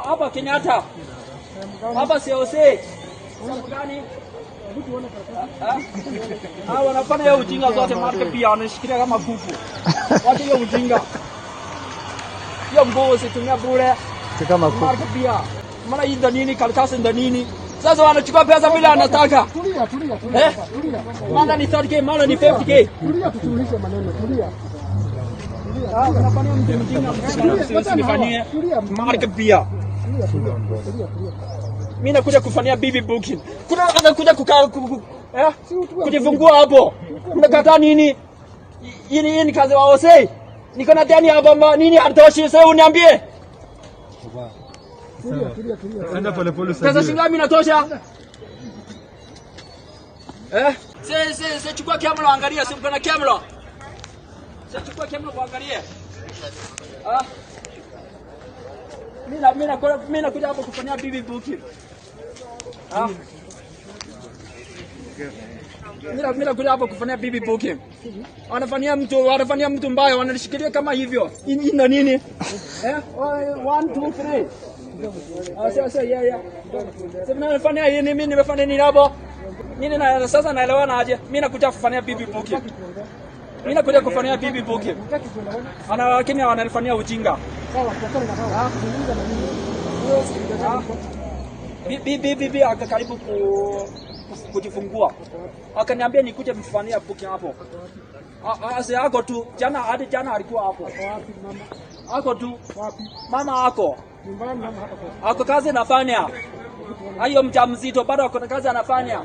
Hapa Kenyatta. Hapa COC. Gani? Wanafanya hiyo ujinga zote market pia wanashikilia kama kuku. Wacha hiyo ujinga. Hiyo mgogo situmia bure. Kama kuku. Market pia. Maana hii ndio karatasi ndio nini? Sasa wanachukua pesa bila anataka. Tulia. Maana ni 30k, maana ni 50k. Tulia tusuluhishe maneno, tulia. Unafanya mtu mjinga msifanyie market pia. Mimi nakuja kufanyia bibi booking. Kuna anakuja kukaa kujifungua hapo. Unakataa nini? Hii ni kazi wao sei. Niko na deni hapa nini hatoshi sasa uniambie. Tulia. Enda pole Sasa shilingi ngapi inatosha? Sasa chukua kamera angalia, si kuna kamera. Sasa chukua kamera angalia. Mimi nakuja hapo kufanyia bibi booking. Mimi nakuja hapo kufanyia bibi booking. Wanafanyia mtu mbaya, wananishikilia kama hivyo. Ina nini? 1 2 3. Sasa yeah. Sasa nimefanya nini? Mimi nimefanya nini hapo? Nini na sasa naelewana aje? Mimi nakuja kufanyia bibi booking. Mimi nakuja kufanyia bibi booking. Lakini wananifanyia ujinga. Bibi akakaribu kujifungua. Akaniambia nikuje mfanyia booking hapo. Ase yako tu. Hadi jana alikuwa hapo. Wapi mama? Ako tu. Wapi? Mama ako. Nyumbani mama hapa. Ako kazi anafanya. Hayo mjamzito bado ako kazi anafanya.